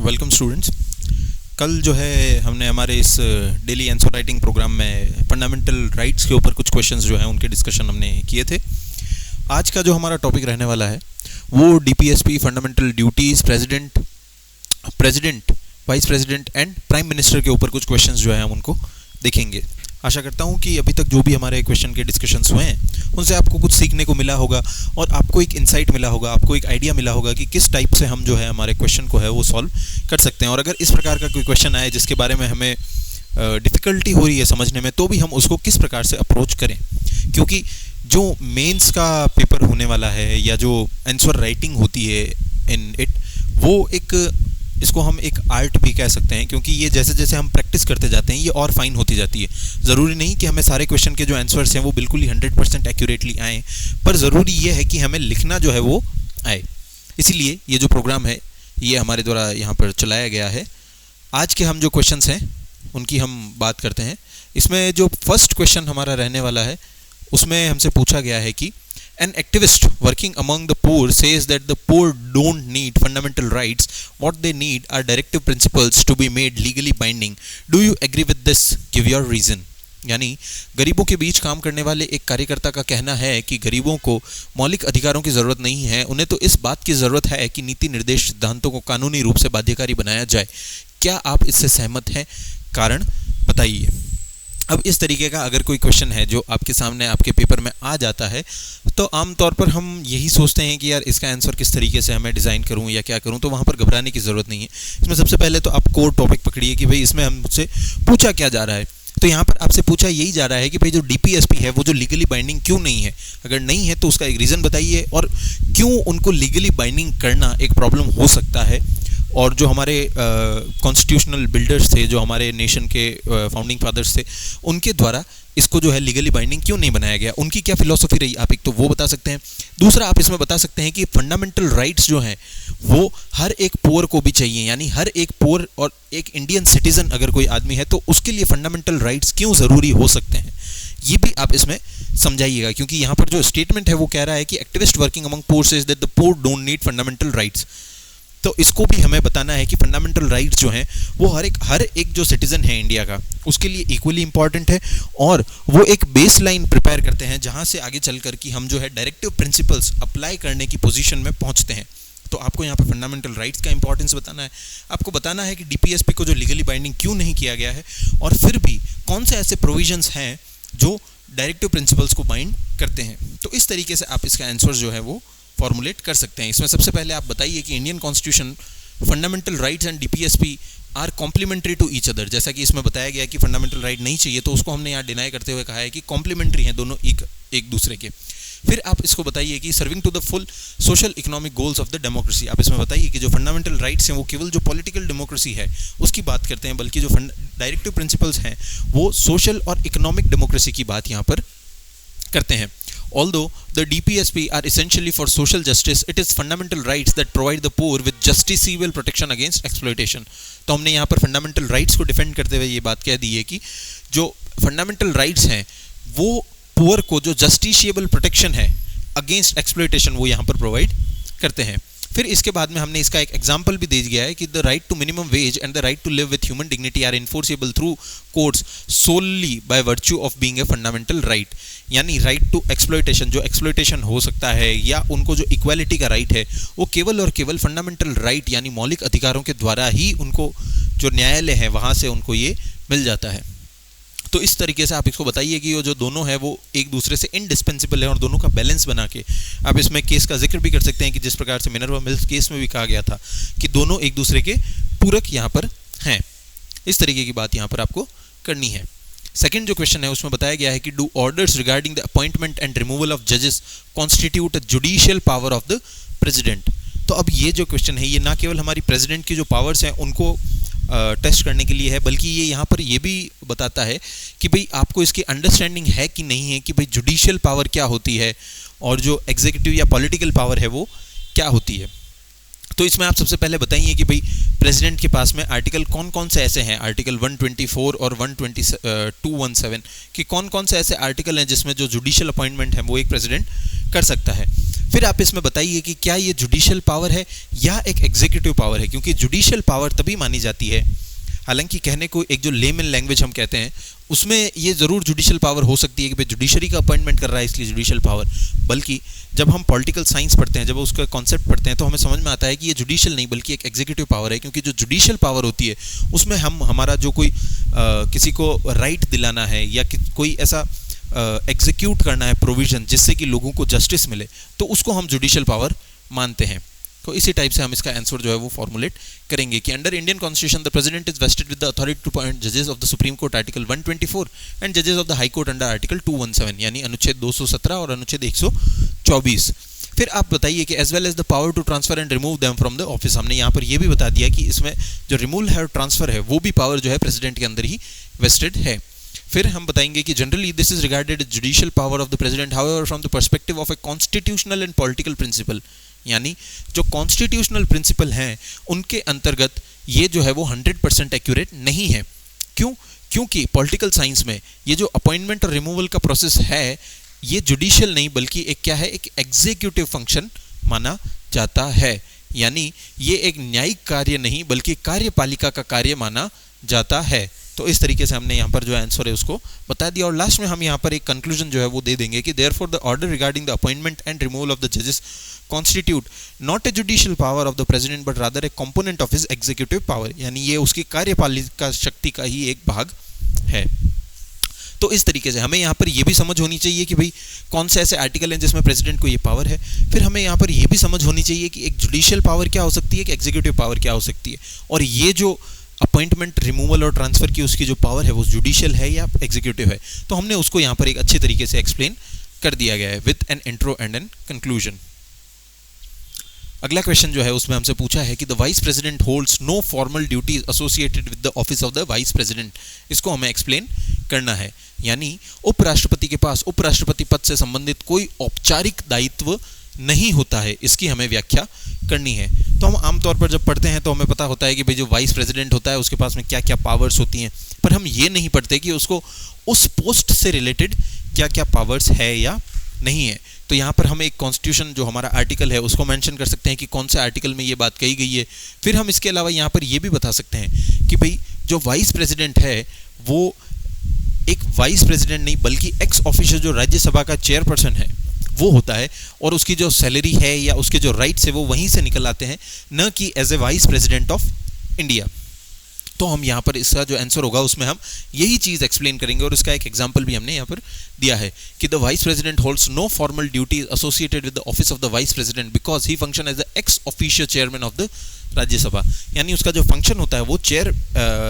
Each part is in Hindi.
Welcome students. कल जो है हमने हमारे इस डेली आंसर राइटिंग प्रोग्राम में फंडामेंटल राइट्स के ऊपर कुछ क्वेश्चंस जो हैं उनके डिस्कशन हमने किए थे। आज का जो हमारा टॉपिक रहने वाला है वो DPSP fundamental duties president vice president and prime minister के ऊपर कुछ क्वेश्चंस जो हैं हम उनको देखेंगे। आशा करता हूं कि अभी तक जो भी हमारे क्वेश्चन के डिस्कशंस हुए हैं उनसे आपको कुछ सीखने को मिला होगा और आपको एक इंसाइट मिला होगा, आपको एक आइडिया मिला होगा कि किस टाइप से हम जो है हमारे क्वेश्चन को है वो सॉल्व कर सकते हैं। और अगर इस प्रकार का कोई क्वेश्चन आए जिसके बारे में हमें डिफ़िकल्टी हो रही है समझने में, तो भी हम उसको किस प्रकार से अप्रोच करें, क्योंकि जो मेंस का पेपर होने वाला है या जो आंसर राइटिंग होती है इन इट, वो एक इसको हम एक आर्ट भी कह सकते हैं, क्योंकि ये जैसे जैसे हम प्रैक्टिस करते जाते हैं ये और फाइन होती जाती है। ज़रूरी नहीं कि हमें सारे क्वेश्चन के जो आंसर्स हैं वो बिल्कुल ही 100% एक्यूरेटली आएँ, पर ज़रूरी ये है कि हमें लिखना जो है वो आए। इसीलिए ये जो प्रोग्राम है ये हमारे द्वारा यहाँ पर चलाया गया है। आज के हम जो क्वेश्चंस हैं उनकी हम बात करते हैं। इसमें जो फर्स्ट क्वेश्चन हमारा रहने वाला है उसमें हमसे पूछा गया है कि an activist working among the poor says that the poor don't need fundamental rights. What they need are directive principles to be made legally binding. Do you agree with this? Give your reason. यानी गरीबों के बीच काम करने वाले एक कार्यकर्ता का कहना है कि गरीबों को मौलिक अधिकारों की ज़रूरत नहीं है, उन्हें तो इस बात की ज़रूरत है कि नीति निर्देश सिद्धांतों को कानूनी रूप से बाध्यकारी बनाया जाए। क्या आप इससे सहमत हैं? कारण बताइए। अब इस तरीके का अगर कोई क्वेश्चन है जो आपके सामने आपके पेपर में आ जाता है तो आमतौर पर हम यही सोचते हैं कि यार इसका आंसर किस तरीके से हमें डिज़ाइन करूं या क्या करूं, तो वहाँ पर घबराने की ज़रूरत नहीं है। इसमें सबसे पहले तो आप कोर टॉपिक पकड़िए कि भाई इसमें हमसे पूछा क्या जा रहा है। तो यहाँ पर आपसे पूछा यही जा रहा है कि भाई जो डीपीएसपी है वो जो लीगली बाइंडिंग क्यों नहीं है, अगर नहीं है तो उसका एक रीज़न बताइए और क्यों उनको लीगली बाइंडिंग करना एक प्रॉब्लम हो सकता है। और जो हमारे कॉन्स्टिट्यूशनल बिल्डर्स थे, जो हमारे नेशन के फाउंडिंग फादर्स थे, उनके द्वारा इसको जो है लीगली बाइंडिंग क्यों नहीं बनाया गया, उनकी क्या फिलॉसफी रही, आप एक तो वो बता सकते हैं। दूसरा आप इसमें बता सकते हैं कि फंडामेंटल राइट्स जो हैं वो हर एक पोर को भी चाहिए, यानी हर एक पोर और एक इंडियन सिटीजन अगर कोई आदमी है तो उसके लिए फंडामेंटल राइट्स क्यों ज़रूरी हो सकते हैं, ये भी आप इसमें समझाइएगा। क्योंकि यहाँ पर जो स्टेटमेंट है वो कह रहा है कि activist working among poor says that the poor don't need fundamental rights, तो इसको भी हमें बताना है कि फंडामेंटल राइट्स जो हैं वो हर एक जो सिटीज़न है इंडिया का उसके लिए इक्वली इंपॉर्टेंट है और वो एक बेस लाइन प्रिपेयर करते हैं जहां से आगे चलकर कि हम जो है डायरेक्टिव प्रिंसिपल्स अप्लाई करने की पोजीशन में पहुंचते हैं। तो आपको यहाँ पे फंडामेंटल राइट्स का इंपॉर्टेंस बताना है, आपको बताना है कि डीपीएसपी को जो लीगली बाइंडिंग क्यों नहीं किया गया है और फिर भी कौन से ऐसे प्रोविजंस हैं जो डायरेक्टिव प्रिंसिपल्स को बाइंड करते हैं। तो इस तरीके से आप इसका आंसर जो है वो फॉर्मुलेट कर सकते हैं। इसमें सबसे पहले आप बताइए कि Indian constitution fundamental rights and DPSP are complementary to each other. जैसा कि इसमें बताया गया कि फंडामेंटल राइट नहीं चाहिए तो उसको हमने यहाँ डिनाई करते हुए कहा है कि कॉम्प्लीमेंट्री हैं दोनों एक दूसरे के। फिर आप इसको बताइए कि serving to the full social economic goals of the democracy. आप इसमें बताइए कि जो फंडामेंटल राइट्स हैं वो केवल जो पॉलिटिकल डेमोक्रेसी है उसकी बात करते हैं, बल्कि जो डायरेक्टिव प्रिंसिपल्स हैं वो सोशल और इकोनॉमिक डेमोक्रेसी की बात यहाँ पर करते हैं। Although the DPSP are essentially for social justice, it is fundamental rights that provide the poor with justiciable protection against exploitation. तो हमने यहाँ पर फंडामेंटल राइट्स को डिफेंड करते हुए ये बात कह दी है कि जो फंडामेंटल राइट्स हैं वो पुअर को जो जस्टिशिएबल प्रोटेक्शन है अगेंस्ट एक्सप्लॉयटेशन वो यहाँ पर प्रोवाइड करते हैं। फिर इसके बाद में हमने इसका एक एग्जाम्पल भी दे दिया है कि the right to minimum wage and the right to live with human dignity are enforceable through courts solely by virtue of being a fundamental right. यानी राइट टू एक्सप्लॉयटेशन, जो एक्सप्लॉयटेशन हो सकता है या उनको जो इक्वालिटी का राइट है वो केवल और केवल फंडामेंटल राइट यानी मौलिक अधिकारों के द्वारा ही उनको जो न्यायालय है वहाँ से उनको ये मिल जाता है। तो इस तरीके से आप इसको बताइए कि वो जो दोनों है वो एक दूसरे से इंडिस्पेंसिबल है और दोनों का बैलेंस बना के आप इसमें केस का जिक्र भी कर सकते हैं कि जिस प्रकार से मिनर्वा मिल्स केस में भी कहा गया था कि दोनों एक दूसरे के पूरक यहाँ पर हैं। इस तरीके की बात यहाँ पर आपको करनी है। सेकंड जो क्वेश्चन है उसमें बताया गया है कि do orders regarding the appointment and removal of जजेस constitute a judicial power of the president. तो अब ये जो क्वेश्चन है ये ना केवल हमारी प्रेसिडेंट की जो पावर्स हैं उनको टेस्ट करने के लिए है, बल्कि ये यहाँ पर ये भी बताता है कि भाई आपको इसकी अंडरस्टैंडिंग है कि नहीं है कि भाई जुडिशियल पावर क्या होती है और जो एग्जीक्यूटिव या पॉलिटिकल पावर है वो क्या होती है। तो इसमें आप सबसे पहले बताइए कि भाई प्रेसिडेंट के पास में आर्टिकल कौन कौन से ऐसे हैं, आर्टिकल 124 और 217 कि कौन कौन से ऐसे आर्टिकल हैं जिसमें जो जुडिशियल अपॉइंटमेंट है वो एक प्रेसिडेंट कर सकता है। फिर आप इसमें बताइए कि क्या ये जुडिशियल पावर है या एक एग्जीक्यूटिव पावर है, क्योंकि जुडिशियल पावर तभी मानी जाती है, हालांकि कहने को एक जो लेमन लैंग्वेज हम कहते हैं उसमें ये ज़रूर जुडिशियल पावर हो सकती है कि भाई जुडिशरी का अपॉइंटमेंट कर रहा है इसलिए जुडिशियल पावर, बल्कि जब हम पॉलिटिकल साइंस पढ़ते हैं, जब उसका कॉन्सेप्ट पढ़ते हैं तो हमें समझ में आता है कि ये जुडिशियल नहीं बल्कि एक एग्जीक्यूटिव पावर है, क्योंकि जो जुडिशियल पावर होती है उसमें हम हमारा जो कोई किसी को राइट दिलाना है या कोई ऐसा एग्जीक्यूट करना है प्रोविजन जिससे कि लोगों को जस्टिस मिले, तो उसको हम जुडिशियल पावर मानते हैं। तो इसी टाइप से हम इसका आंसर जो है वो फॉर्मुलेट करेंगे कि under Indian constitution the president is vested with the authority to appoint जजेस of the supreme court article 124 and जजेस of the high court under article 217, यानी अनुच्छेद 217 और अनुच्छेद 124। फिर आप बताइए कि as well as the power to transfer and remove them from the office. हमने यहाँ पर यह भी बता दिया कि इसमें जो रिमूवल है और ट्रांसफर है वो भी पावर जो है प्रेसिडेंट के अंदर ही वेस्टेड है। फिर हम बताएंगे कि generally this is regarded as judicial power of the president, however from the perspective of a constitutional and political principle, यानी जो कॉन्स्टिट्यूशनल प्रिंसिपल हैं उनके अंतर्गत ये जो है वो 100% एक्यूरेट नहीं है। क्यों? क्योंकि पॉलिटिकल साइंस में ये जो अपॉइंटमेंट और रिमूवल का प्रोसेस है ये जुडिशियल नहीं बल्कि एक क्या है, एक एग्जीक्यूटिव फंक्शन माना जाता है, यानी ये एक न्यायिक कार्य नहीं बल्कि कार्यपालिका का कार्य माना जाता है। तो इस तरीके से हमने यहाँ पर जो आंसर है उसको बता दिया, और लास्ट में हम यहाँ पर एक कंक्लूजन जो है वो दे देंगे कि therefore the order regarding the appointment and removal of the जजेस constitute not a judicial power of the president but rather a component of his executive power, यानी ये उसकी कार्यपालिका शक्ति का ही एक भाग है। तो इस तरीके से हमें यहाँ पर ये भी समझ होनी चाहिए कि भाई कौन से ऐसे आर्टिकल हैं जिसमें प्रेसिडेंट को ये पावर है। फिर हमें यहाँ पर ये भी समझ होनी चाहिए कि एक जुडिशियल पावर क्या हो सकती है, कि एग्जीक्यूटिव पावर क्या हो सकती है, और ये जो अपॉइंटमेंट, रिमूवल और ट्रांसफर की उसकी जो पावर है वो जुडिशियल है या एग्जीक्यूटिव है। तो हमने उसको यहाँ पर एक अच्छे तरीके से एक्सप्लेन कर दिया गया है with an intro and an conclusion. अगला क्वेश्चन जो है उसमें हमसे पूछा है कि the vice president holds no formal duties associated with the office of the vice president. इसको हमें एक्सप्लेन करना है, यानी उपराष्ट्रपति के पास उपराष्ट्रपति पद से संबंधित कोई औपचारिक दायित्व नहीं होता है, इसकी हमें व्याख्या करनी है। तो हम आमतौर पर जब पढ़ते हैं तो हमें पता होता है कि भाई जो वाइस प्रेसिडेंट होता है उसके पास में क्या क्या पावर्स होती हैं, पर हम ये नहीं पढ़ते कि उसको उस पोस्ट से रिलेटेड क्या क्या पावर्स है या नहीं है। तो यहाँ पर हम एक कॉन्स्टिट्यूशन जो हमारा आर्टिकल है उसको मेंशन कर सकते हैं कि कौन से आर्टिकल में ये बात कही गई है। फिर हम इसके अलावा यहाँ पर ये भी बता सकते हैं कि भाई जो वाइस प्रेसिडेंट है वो एक वाइस प्रेसिडेंट नहीं बल्कि एक्स ऑफिशियल जो राज्यसभा का चेयरपर्सन है वो होता है, और उसकी जो सैलरी है या उसके जो राइट्स है वो वहीं से निकल आते हैं, न कि as a vice president of India. तो हम यहाँ पर इसका जो आंसर होगा उसमें हम यही चीज़ एक्सप्लेन करेंगे, और इसका एक एग्जांपल भी हमने यहाँ पर दिया है कि the vice president holds no formal duties associated with the office of the vice president because he function as the ex official chairman of the Rajya Sabha, यानी उसका जो फंक्शन होता है वो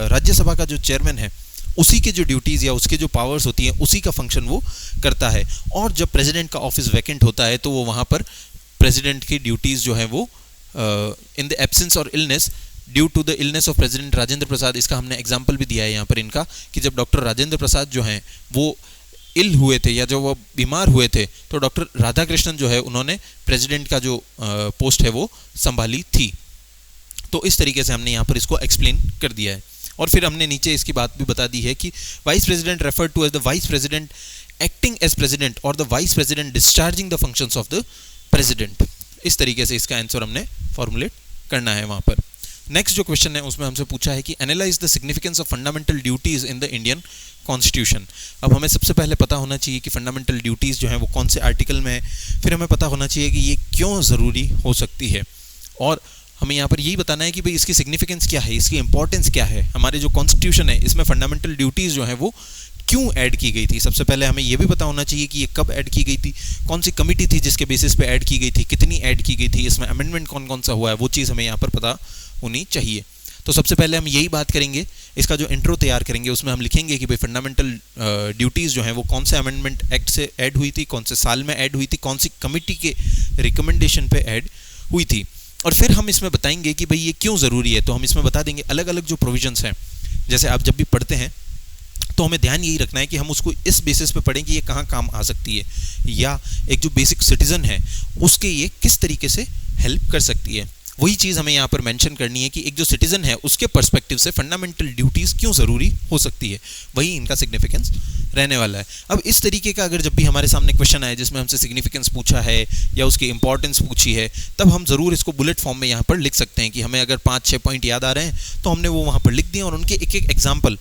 राज्यसभा का जो चेयरमैन है उसी के जो ड्यूटीज़ या उसके जो पावर्स होती हैं उसी का फंक्शन वो करता है। और जब प्रेसिडेंट का ऑफिस वैकेंट होता है तो वो वहाँ पर प्रेसिडेंट की ड्यूटीज़ जो है वो इन द एब्सेंस और illness due to the illness of president Rajendra Prasad, इसका हमने एग्जाम्पल भी दिया है यहाँ पर इनका कि जब डॉक्टर राजेंद्र प्रसाद जो हैं वो इल हुए थे या जो वो बीमार हुए थे तो डॉक्टर राधाकृष्णन जो है उन्होंने प्रेसिडेंट का जो पोस्ट है वो संभाली थी। तो इस तरीके से हमने यहाँ पर इसको एक्सप्लेन कर दिया है, और फिर हमने नीचे इसकी बात भी बता दी है कि vice president refer to as the vice president acting as president और the vice president discharging the functions of the president. इस तरीके से इसका आंसर हमने फॉर्मुलेट करना है वहाँ पर। नेक्स्ट जो क्वेश्चन है उसमें हमसे पूछा है कि analyse the significance of fundamental duties in the Indian constitution. अब हमें सबसे पहले पता होना चाहिए कि फंडामेंटल ड्यूटीज़ जो हैं वो कौन से आर्टिकल में है, फिर हमें पता होना चाहिए कि ये क्यों ज़रूरी हो सकती है, और हमें यहाँ पर यही बताना है कि भाई इसकी सिग्निफिकेंस क्या है, इसकी इंपॉर्टेंस क्या है। हमारे जो कॉन्स्टिट्यूशन है इसमें फंडामेंटल ड्यूटीज़ जो हैं वो क्यों ऐड की गई थी। सबसे पहले हमें ये भी पता होना चाहिए कि ये कब ऐड की गई थी, कौन सी कमिटी थी जिसके बेसिस पे ऐड की गई थी, कितनी ऐड की गई थी, इसमें अमेंडमेंट कौन कौन सा हुआ है, वो चीज़ हमें यहाँ पर पता होनी चाहिए। तो सबसे पहले हम यही बात करेंगे, इसका जो इंट्रो तैयार करेंगे उसमें हम लिखेंगे कि भाई फंडामेंटल ड्यूटीज़ जो हैं वो कौन से अमेंडमेंट एक्ट से ऐड हुई थी, कौन से साल में ऐड हुई थी, कौन सी कमिटी के रिकमेंडेशन पे ऐड हुई थी, और फिर हम इसमें बताएंगे कि भाई ये क्यों ज़रूरी है। तो हम इसमें बता देंगे अलग अलग जो प्रोविजंस हैं, जैसे आप जब भी पढ़ते हैं तो हमें ध्यान यही रखना है कि हम उसको इस बेसिस पे पढ़ें कि ये कहाँ काम आ सकती है, या एक जो बेसिक सिटीज़न है उसके ये किस तरीके से हेल्प कर सकती है। वही चीज़ हमें यहाँ पर मेंशन करनी है कि एक जो सिटीजन है उसके पर्सपेक्टिव से फंडामेंटल ड्यूटीज़ क्यों ज़रूरी हो सकती है, वही इनका सिग्निफिकेंस रहने वाला है। अब इस तरीके का अगर जब भी हमारे सामने क्वेश्चन आए जिसमें हमसे सिग्निफिकेंस पूछा है या उसकी इंपॉर्टेंस पूछी है, तब हम ज़रूर इसको बुलेट फॉर्म में यहाँ पर लिख सकते हैं कि हमें अगर 5-6 पॉइंट याद आ रहे हैं तो हमने वो वहाँ पर लिख दिए और उनके एक एक एग्जाम्पल,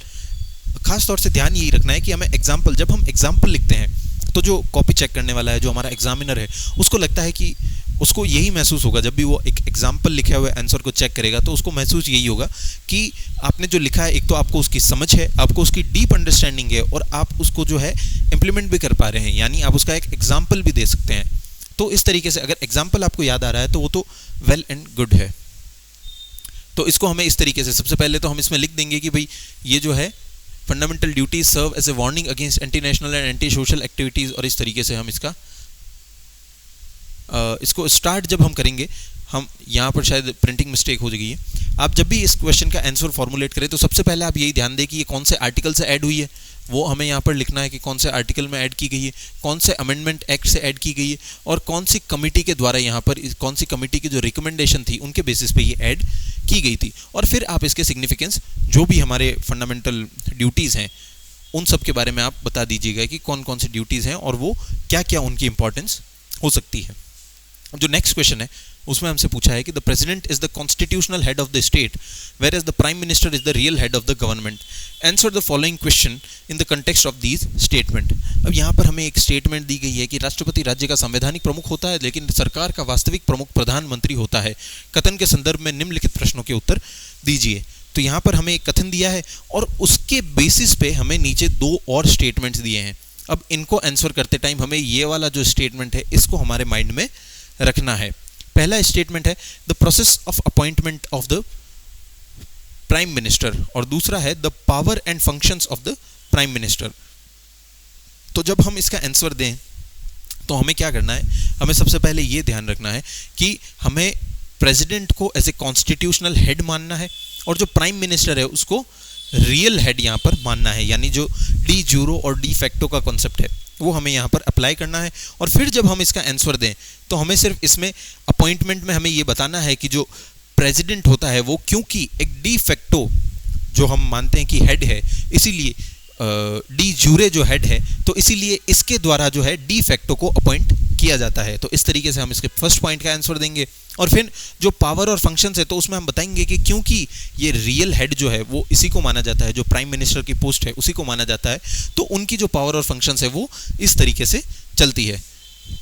खास तौर से ध्यान यही रखना है कि हमें एग्जाम्पल, जब हम एग्जाम्पल लिखते हैं तो जो कॉपी चेक करने वाला है, जो हमारा एग्जामिनर है, उसको लगता है कि उसको यही महसूस होगा जब भी वो एक एग्जाम्पल लिखे हुए आंसर को चेक करेगा तो उसको महसूस यही होगा कि आपने जो लिखा है, एक तो आपको उसकी समझ है, आपको उसकी डीप अंडरस्टैंडिंग है और आप उसको जो है इम्प्लीमेंट भी कर पा रहे हैं, यानी आप उसका एक एग्जाम्पल भी दे सकते हैं। तो इस तरीके से अगर एग्जाम्पल आपको याद आ रहा है तो वो तो वेल एंड गुड है। तो इसको हमें इस तरीके से, सबसे पहले तो हम इसमें लिख देंगे कि भाई ये जो है fundamental duties serve as a warning against anti national and anti social activities, और इस तरीके से हम इसको स्टार्ट जब हम करेंगे, हम यहाँ पर शायद प्रिंटिंग मिस्टेक हो गई है। आप जब भी इस क्वेश्चन का आंसर फॉर्मुलेट करें तो सबसे पहले आप यही ध्यान दें कि ये कौन से आर्टिकल से ऐड हुई है, वो हमें यहाँ पर लिखना है कि कौन से आर्टिकल में ऐड की गई है, कौन से अमेंडमेंट एक्ट से ऐड की गई है और कौन सी कमेटी के द्वारा यहाँ पर, कौन सी कमेटी की जो रिकमेंडेशन थी उनके बेसिस पे ये ऐड की गई थी। और फिर आप इसके सिग्निफिकेंस, जो भी हमारे फंडामेंटल ड्यूटीज़ हैं उन सब के बारे में आप बता दीजिएगा कि कौन कौन सी ड्यूटीज़ हैं और वो क्या क्या उनकी इंपॉर्टेंस हो सकती है। जो नेक्स्ट क्वेश्चन है उसमें हमसे पूछा है कि the president is the constitutional head of the state whereas the prime minister is the real head of the government, answer the following question in the context of these statement. अब यहाँ पर हमें एक स्टेटमेंट दी गई है कि राष्ट्रपति राज्य का संवैधानिक प्रमुख होता है लेकिन सरकार का वास्तविक प्रमुख प्रधानमंत्री होता है। कथन के संदर्भ में निम्नलिखित प्रश्नों के उत्तर दीजिए। तो यहाँ पर हमें एक कथन दिया है और उसके बेसिस पे हमें नीचे 2 और स्टेटमेंट्स दिए हैं। अब इनको आंसर करते टाइम हमें ये वाला जो स्टेटमेंट है इसको हमारे माइंड में रखना है। पहला स्टेटमेंट है the process of appointment of the prime minister और दूसरा है the power and functions of the prime minister. तो जब हम इसका आंसर दें तो हमें क्या करना है, हमें सबसे पहले ये ध्यान रखना है कि हमें प्रेसिडेंट को एज ए कॉन्स्टिट्यूशनल हेड मानना है और जो प्राइम मिनिस्टर है उसको रियल हेड यहाँ पर मानना है, यानी जो डी जूरो और डी फैक्टो का कॉन्सेप्ट है वो हमें यहाँ पर अप्लाई करना है। और फिर जब हम इसका आंसर दें तो हमें सिर्फ इसमें अपॉइंटमेंट में हमें ये बताना है कि जो प्रेसिडेंट होता है वो क्योंकि एक डी फैक्टो जो हम मानते हैं कि हेड है, इसीलिए डी जूरे जो हेड है तो इसीलिए इसके द्वारा जो है डी फैक्टो को अपॉइंट किया जाता है। तो इस तरीके से हम इसके फर्स्ट पॉइंट का आंसर देंगे। और फिर जो पावर और फंक्शंस है तो उसमें हम बताएंगे कि क्योंकि ये रियल हेड जो है वो इसी को माना जाता है, जो प्राइम मिनिस्टर की पोस्ट है उसी को माना जाता है, तो उनकी जो पावर और फंक्शंस है वो इस तरीके से चलती है।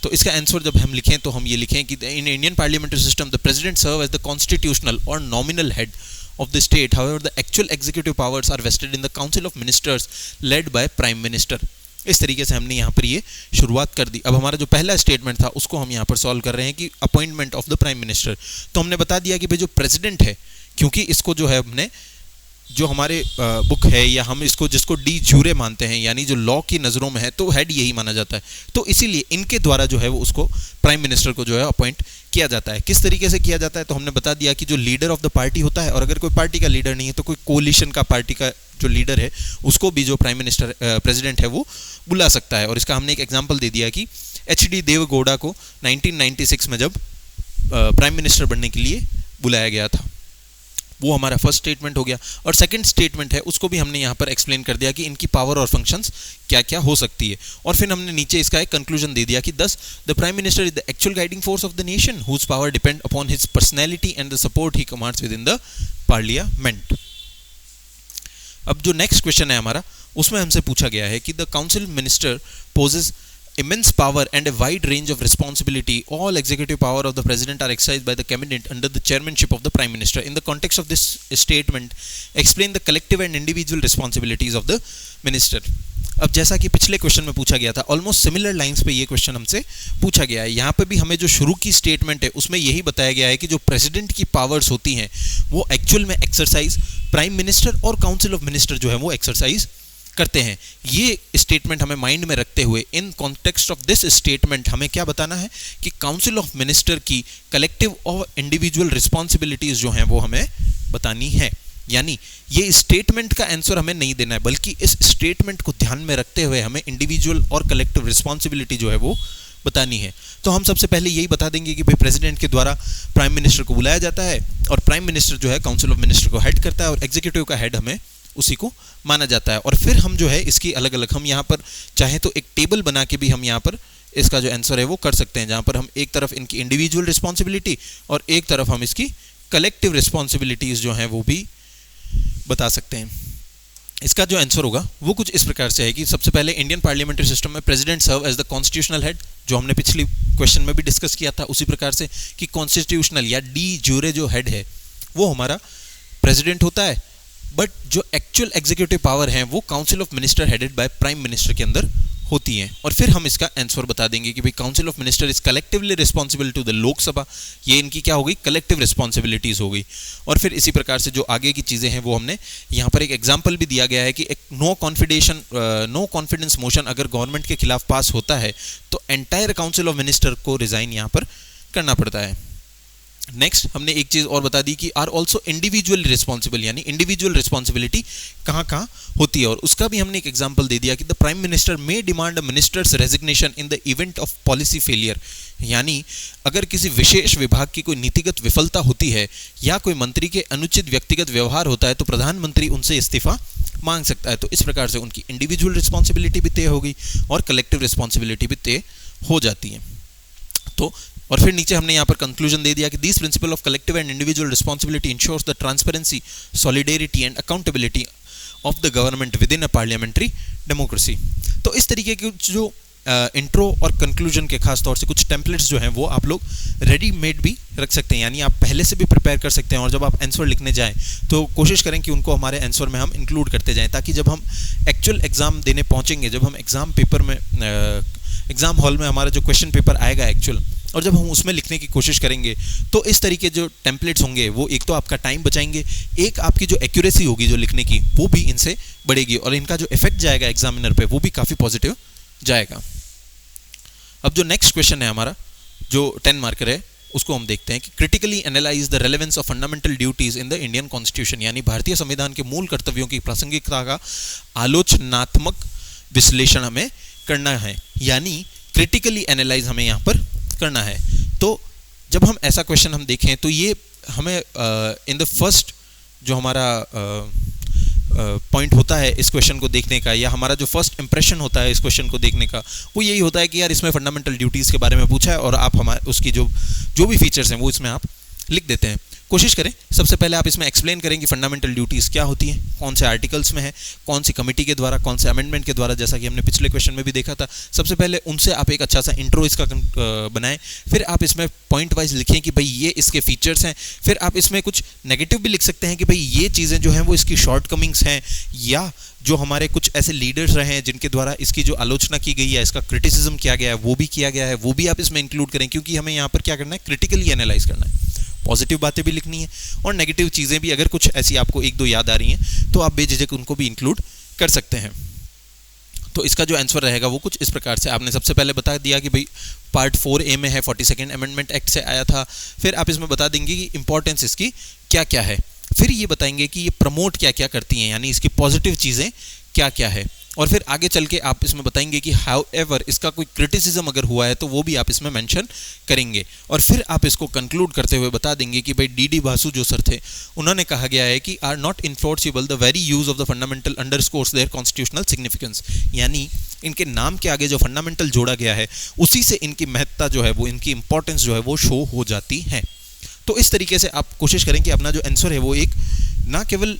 तो इसका आंसर जब हम लिखें तो हम ये लिखें कि in Indian parliamentary system the president serve as the constitutional और nominal head of the state, however the actual executive powers are vested in the council of ministers led by prime minister। इस तरीके से हमने यहाँ पर ये शुरुआत कर दी। अब हमारा जो पहला स्टेटमेंट था उसको हम यहाँ पर सॉल्व कर रहे हैं कि appointment of the prime minister. तो हमने बता दिया कि भाई जो प्रेसिडेंट है, क्योंकि इसको जो है हमने जो हमारे बुक है या हम इसको जिसको डी जूरे मानते हैं, यानी जो लॉ की नज़रों में है तो हेड यही माना जाता है, तो इसीलिए इनके द्वारा जो है वो उसको प्राइम मिनिस्टर को जो है अपॉइंट किया जाता है। किस तरीके से किया जाता है तो हमने बता दिया कि जो लीडर ऑफ द पार्टी होता है, और अगर कोई पार्टी का लीडर नहीं है तो कोई कोलिशन का पार्टी का जो लीडर है उसको भी जो प्राइम मिनिस्टर प्रेसिडेंट है वो बुला सकता है। और इसका हमने एक एग्जाम्पल दे दिया कि HD देवेगौड़ा को 1996 में जब प्राइम मिनिस्टर बनने के लिए बुलाया गया था। वो हमारा फर्स्ट स्टेटमेंट हो गया। और सेकंड स्टेटमेंट है उसको भी हमने यहाँ पर एक्सप्लेन कर दिया कि इनकी पावर और फंक्शंस क्या क्या हो सकती है। और फिर हमने नीचे इसका एक कंक्लूजन दे दिया कि thus the prime minister is the actual guiding force of the nation whose power depend upon his personality and the support he commands within the parliament. अब जो नेक्स्ट क्वेश्चन है हमारा उसमें हमसे पूछा गया है कि the council minister possess immense power and a wide range of responsibility. All executive power of the president are exercised by the cabinet under the chairmanship of the prime minister. In the context of this statement, explain the collective and individual responsibilities of the minister. अब जैसा कि पिछले क्वेश्चन में पूछा गया था, ऑलमोस्ट सिमिलर लाइंस पे ये क्वेश्चन हमसे पूछा गया है। यहाँ पे भी हमें जो शुरू की स्टेटमेंट है उसमें यही बताया गया है कि जो प्रेसिडेंट की पावर्स होती हैं वो एक्चुअल में एक्सरसाइज प्राइम मिनिस्टर और काउंसिल ऑफ मिनिस्टर जो है वो एक्सरसाइज करते हैं। ये स्टेटमेंट हमें माइंड में रखते हुए in context of this statement हमें क्या बताना है कि काउंसिल ऑफ मिनिस्टर की कलेक्टिव और इंडिविजुअल रिस्पॉन्सिबिलिटीज जो हैं वो हमें बतानी है। यानी ये स्टेटमेंट का आंसर हमें नहीं देना है, बल्कि इस स्टेटमेंट को ध्यान में रखते हुए हमें इंडिविजुअल और कलेक्टिव रिस्पॉन्सिबिलिटी जो है वो बतानी है। तो हम सबसे पहले यही बता देंगे कि भाई प्रेसिडेंट के द्वारा प्राइम मिनिस्टर को बुलाया जाता है और प्राइम मिनिस्टर जो है काउंसिल ऑफ मिनिस्टर को हेड करता है और एग्जीक्यूटिव का हेड हमें उसी को माना जाता है। और फिर हम जो है इसकी अलग अलग हम यहाँ पर चाहे तो एक टेबल बना के भी हम यहाँ पर इसका जो आंसर है वो कर सकते हैं, जहाँ पर हम एक तरफ इनकी इंडिविजुअल रिस्पॉन्सिबिलिटी और एक तरफ हम इसकी कलेक्टिव रिस्पॉन्सिबिलिटीज जो हैं वो भी बता सकते हैं। इसका जो आंसर होगा वो कुछ इस प्रकार से है कि सबसे पहले इंडियन पार्लियामेंट्री सिस्टम में president serve as the constitutional head, जो हमने पिछली क्वेश्चन में भी डिस्कस किया था उसी प्रकार से कि कॉन्स्टिट्यूशनल या डी ज्यूरे जो हेड है वो हमारा प्रेसिडेंट होता है, बट जो एक्चुअल एग्जीक्यूटिव पावर है वो council of minister headed by prime minister के अंदर होती है। और फिर हम इसका आंसर बता देंगे कि भाई council of minister is collectively responsible to the Lok Sabha, ये इनकी क्या हो गई, कलेक्टिव रिस्पॉन्सिबिलिटीज हो गई। और फिर इसी प्रकार से जो आगे की चीज़ें हैं वो हमने यहाँ पर एक एग्जाम्पल भी दिया गया है कि एक नो कॉन्फिडेंस मोशन अगर गवर्नमेंट के खिलाफ पास होता है तो एंटायर काउंसिल ऑफ मिनिस्टर को रिजाइन यहाँ पर करना पड़ता है। नेक्स्ट हमने एक चीज और बता दी कि आर ऑल्सो इंडिविजुअल रिस्पॉन्सिबल, यानी इंडिविजुअल रिस्पॉन्सिबिलिटी कहाँ कहाँ होती है, और उसका भी हमने एक एग्जांपल दे दिया कि the prime minister may demand a ministers resignation in the event of policy failure, यानी अगर किसी विशेष विभाग की कोई नीतिगत विफलता होती है या कोई मंत्री के अनुचित व्यक्तिगत व्यवहार होता है तो प्रधानमंत्री उनसे इस्तीफा मांग सकता है। तो इस प्रकार से उनकी इंडिविजुअल रिस्पॉन्सिबिलिटी भी तय हो गई और कलेक्टिव रिस्पॉन्सिबिलिटी भी तय हो जाती है। तो और फिर नीचे हमने यहाँ पर कंक्लूजन दे दिया कि this principle of collective and individual responsibility ensures the transparency, solidarity and accountability of the government within a parliamentary democracy. तो इस तरीके के जो इंट्रो और कंक्लूजन के खास तौर से कुछ टेम्पलेट्स जो हैं वो आप लोग रेडीमेड भी रख सकते हैं, यानी आप पहले से भी प्रिपेयर कर सकते हैं और जब आप आंसर लिखने जाएं तो कोशिश करें कि उनको हमारे आंसर में हम इंक्लूड करते जाएं, ताकि जब हम एक्चुअल एग्जाम देने पहुंचेंगे, जब हम एग्जाम पेपर में एग्जाम हॉल में हमारा जो क्वेश्चन पेपर आएगा एक्चुअल, और जब हम उसमें लिखने की कोशिश करेंगे तो इस तरीके जो टेम्पलेट्स होंगे वो एक तो आपका टाइम बचाएंगे, एक आपकी जो एक्यूरेसी होगी जो लिखने की वो भी इनसे बढ़ेगी और इनका जो इफेक्ट जाएगा एग्जामिनर पे वो भी काफ़ी पॉजिटिव जाएगा। अब जो नेक्स्ट क्वेश्चन है हमारा जो 10 मार्कर है उसको हम देखते हैं कि critically analyse the relevance of fundamental duties in the Indian constitution, यानी भारतीय संविधान के मूल कर्तव्यों की प्रासंगिकता का आलोचनात्मक विश्लेषण हमें करना है, यानी क्रिटिकली एनालाइज हमें यहाँ पर करना है। तो जब हम ऐसा क्वेश्चन हम देखें तो ये हमें इन द फर्स्ट जो हमारा पॉइंट होता है इस क्वेश्चन को देखने का, या हमारा जो फर्स्ट इंप्रेशन होता है इस क्वेश्चन को देखने का, वो यही होता है कि यार इसमें फंडामेंटल ड्यूटीज़ के बारे में पूछा है और आप हमारे उसकी जो भी फीचर्स हैं वो इसमें आप लिख देते हैं। कोशिश करें सबसे पहले आप इसमें एक्सप्लेन करें कि फंडामेंटल ड्यूटीज़ क्या होती हैं, कौन से आर्टिकल्स में है, कौन सी कमेटी के द्वारा, कौन से अमेंडमेंट के द्वारा, जैसा कि हमने पिछले क्वेश्चन में भी देखा था। सबसे पहले उनसे आप एक अच्छा सा इंट्रो इसका बनाएं, फिर आप इसमें पॉइंट वाइज लिखें कि भाई ये इसके फीचर्स हैं, फिर आप इसमें कुछ नेगेटिव भी लिख सकते हैं कि भाई ये चीज़ें जो हैं वो इसकी शॉर्टकमिंग्स हैं, या जो हमारे कुछ ऐसे लीडर्स रहे हैं जिनके द्वारा इसकी जो आलोचना की गई है, इसका क्रिटिसिज्म किया गया है वो भी किया गया है, वो भी आप इसमें इंक्लूड करें, क्योंकि हमें यहाँ पर क्या करना है, क्रिटिकली एनालाइज करना है। पॉजिटिव बातें भी लिखनी है और नेगेटिव चीज़ें भी, अगर कुछ ऐसी आपको एक दो याद आ रही हैं तो आप बेझिझक उनको भी इंक्लूड कर सकते हैं। तो इसका जो आंसर रहेगा वो कुछ इस प्रकार से, आपने सबसे पहले बता दिया कि भाई पार्ट 4A में है, 42nd अमेंडमेंट एक्ट से आया था, फिर आप इसमें बता देंगे कि इंपॉर्टेंस इसकी क्या क्या है, फिर ये बताएंगे कि ये प्रमोट क्या क्या करती हैं, यानी इसकी पॉजिटिव चीज़ें क्या क्या है, और फिर आगे चल के आप इसमें बताएंगे कि हाउ एवर इसका कोई क्रिटिसिज्म अगर हुआ है तो वो भी आप इसमें मेंशन करेंगे, और फिर आप इसको कंक्लूड करते हुए बता देंगे कि भाई डी बासु जो सर थे उन्होंने कहा गया है कि are not enforceable the very use of the fundamental underscores their constitutional significance, यानी इनके नाम के आगे जो फंडामेंटल जोड़ा गया है उसी से इनकी महत्ता जो है वो, इनकी इंपॉर्टेंस जो है वो शो हो जाती है। तो इस तरीके से आप कोशिश करें कि अपना जो आंसर है वो एक ना केवल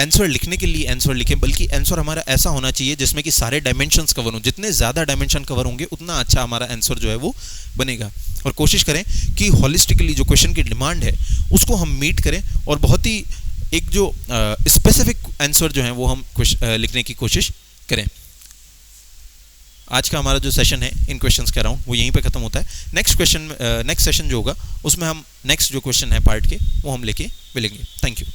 आंसर लिखने के लिए आंसर लिखें, बल्कि आंसर हमारा ऐसा होना चाहिए जिसमें कि सारे डायमेंशंस कवर हों। जितने ज़्यादा डायमेंशन कवर होंगे उतना अच्छा हमारा आंसर जो है वो बनेगा। और कोशिश करें कि हॉलिस्टिकली जो क्वेश्चन की डिमांड है उसको हम मीट करें और बहुत ही एक जो स्पेसिफिक आंसर जो है वो हम लिखने की कोशिश करें। आज का हमारा जो सेशन है इन क्वेश्चंस का राउंड वो यहीं पे खत्म होता है। नेक्स्ट सेशन जो होगा उसमें हम नेक्स्ट जो क्वेश्चन है पार्ट के वो हम लेके मिलेंगे। Thank you.